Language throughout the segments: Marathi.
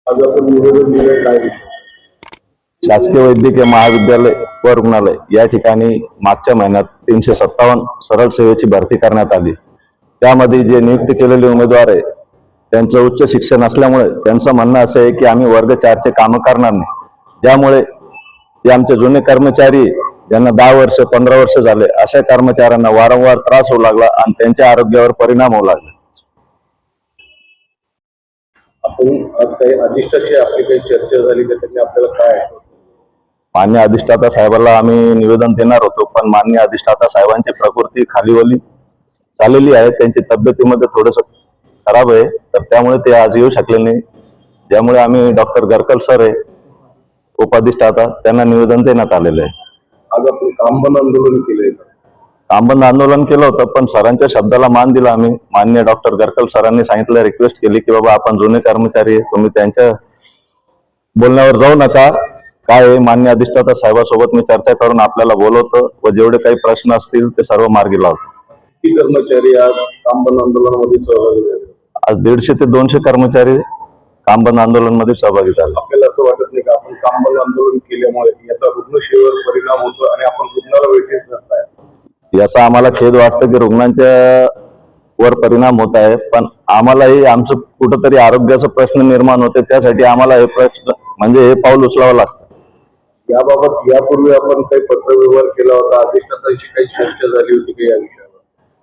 आज आपण निवेदन दिलंय काय विषय? शासकीय वैद्यकीय महाविद्यालय व रुग्णालय या ठिकाणी मागच्या महिन्यात 357 सरळ सेवेची भरती करण्यात आली। त्यामध्ये जे नियुक्त केलेले उमेदवार आहे त्यांचं उच्च शिक्षण असल्यामुळे त्यांचं म्हणणं असं आहे की आम्ही वर्ग 4चे कामं करणार नाही, ज्यामुळे ते आमचे जुने कर्मचारी ज्यांना 10 वर्ष 15 वर्ष झाले अशा कर्मचाऱ्यांना वारंवार त्रास होऊ लागला आणि त्यांच्या आरोग्यावर परिणाम होऊ लागले। आपण आज काही अधिष्ठाची आपली काही चर्चा झाली त्याच्याने आपल्याला काय मान्य अधिष्ठाता साहेबांना आम्ही निवेदन देणार होतो, पण मान्य अधिष्ठाता साहेबांची प्रकृती खालीवली झालेली आहे, त्यांची तब्येतीमध्ये थोडंसं खराब आहे, तर त्यामुळे ते आज येऊ शकले नाही। त्यामुळे आम्ही डॉक्टर गरकल सर आहे उपअधिष्ठाता त्यांना निवेदन देण्यात आलेलं आहे। आज आपण काम बंद आंदोलन केलंय? काम बंद आंदोलन केलं होतं, पण सरांच्या शब्दाला मान दिला आम्ही। मान्य डॉक्टर गरकल सरांनी सांगितलं, रिक्वेस्ट केली की बाबा आपण जुने कर्मचारी आहे, तुम्ही त्यांच्या बोलण्यावर जाऊ नका, काय आहे मान्य अधिष्ठाता साहेबांसोबत मी चर्चा करून आपल्याला बोलवतो व जेवढे काही प्रश्न असतील ते सर्व मार्गी लावतो। किती कर्मचारी आज काम बंद आंदोलनामध्ये सहभागी झाले? आज 150 ते 200 कर्मचारी काम बंद आंदोलन मध्ये सहभागी झाले। आपल्याला असं वाटत नाही का आपण काम बंद आंदोलन केल्यामुळे याचा रुग्णसेवेवर परिणाम होतो आणि आपण रुग्णाला वेठीस धरताय? याचा आम्हाला खेद वाटतं की रुग्णांच्या वर परिणाम होत आहे, पण आम्हालाही आमचं कुठंतरी आरोग्याचा प्रश्न निर्माण होते, त्यासाठी आम्हाला हे प्रश्न म्हणजे हे पाऊल उचलावं लागतं। याबाबत यापूर्वी आपण काही पत्रव्यवहार केला होता, अधिष्ठातांशी काही चर्चा झाली होती का या विषयावर?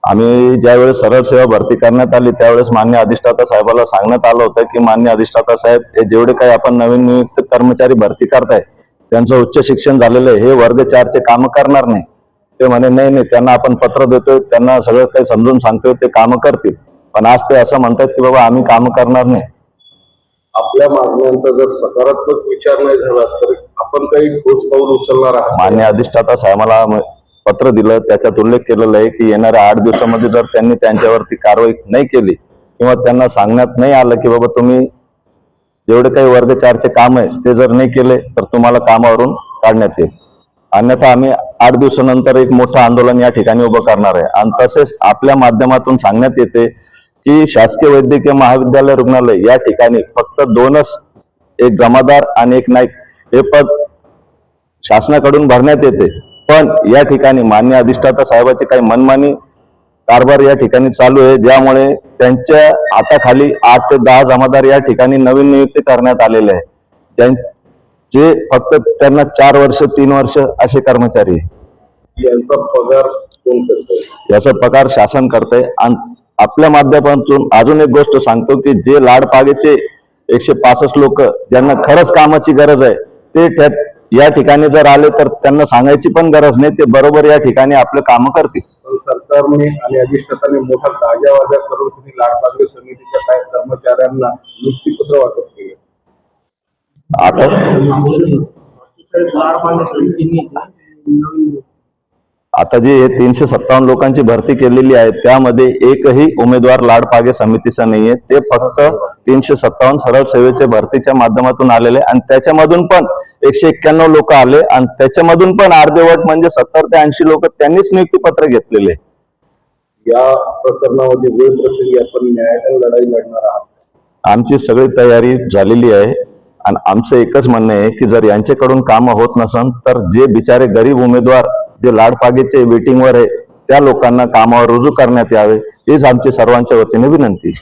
आम्ही ज्यावेळेस सरळ सेवा भरती करण्यात आली त्यावेळेस मान्य अधिष्ठाता साहेबाला सांगण्यात आलं होतं की मान्य अधिष्ठाता साहेब, हे जेवढे काही आपण नवीन नियुक्त कर्मचारी भरती करताय त्यांचं उच्च शिक्षण झालेलं आहे, हे वर्ग 4चे कामं करणार नाही। ते म्हणे नाही, त्यांना आपण पत्र देतोय, त्यांना सगळं काही समजून सांगतोय, ते कामं करतील, पण आज ते असं म्हणतात की बाबा आम्ही कामं करणार नाही। आपल्या मागण्यांचा जर सकारात्मक विचार नाही झाला तर आपण काही ठोस पाऊल उचलणार आहात? मान्य अधिष्ठाता साहेबाला पत्र दिलं, त्याच्यात उल्लेख केलेला आहे की येणाऱ्या 8 दिवसामध्ये जर त्यांनी त्यांच्यावरती कारवाई नाही केली किंवा त्यांना सांगण्यात नाही आलं की बाबा तुम्ही जेवढे काही वर्ग 4चे काम आहे ते जर नाही केले तर तुम्हाला कामावरून काढण्यात येईल, अन्यथा आम्ही 8 दिवसानंतर एक मोठं आंदोलन या ठिकाणी उभं करणार आहे। आणि तसेच आपल्या माध्यमातून सांगण्यात येते की शासकीय वैद्यकीय महाविद्यालय रुग्णालय या ठिकाणी फक्त 2च, एक जमादार आणि एक नाईक हे पद शासनाकडून भरण्यात येते, पण या ठिकाणी मान्य अधिष्ठाता साहेबांची काही मनमानी कारभार या ठिकाणी चालू आहे, ज्यामुळे त्यांच्या हाताखाली 8 ते 10 जमादार या ठिकाणी नवीन नियुक्ती करण्यात आलेले आहे, जे फक्त त्यांना 4 वर्ष 3 वर्ष असे कर्मचारी। यांचा पगार कोण करतोय? याचा पगार शासन करतंय। आणि आपल्या माध्यमातून अजून एक गोष्ट सांगतो की जे लाडपागेचे 165 लोक ज्यांना खरंच कामाची गरज आहे ते या ठिकाणी जर आले तर त्यांना सांगायची पण गरज नाही, ते बरोबर या ठिकाणी आपलं काम करतील। सरकारने आणि अधिष्ठाताने मोठा गाजावाजा करून लाडपागे समितीच्या काही कर्मचाऱ्यांना नियुक्तीपत्र वाटप केले। आता जे 357 लोकांची भरती केलेली आहे त्यामध्ये एकही उमेदवार लाडपागे समितीचा नाहीये, ते फक्त 357 सरळ सेवेच्या भरतीच्या माध्यमातून आलेले आणि त्याच्यामधून पण 191 लोक आले आणि त्याच्यामधून पण अर्धवट म्हणजे 70 ते 80 लोक त्यांनीच नियुक्तीपत्र घेतलेले। या प्रकरणामध्ये वेळ प्रसंगी आपण न्यायालयीन लढाई लढणार आहात? आमची सगळी तयारी झालेली आहे आणि आमचं एकच म्हणणं आहे की जर यांच्याकडून कामं होत नसन तर जे बिचारे गरीब उमेदवार जे लाडपागेचे वेटिंगवर आहे त्या लोकांना कामावर रुजू करण्यात यावे, हीच आमची सर्वांच्या वतीने विनंती।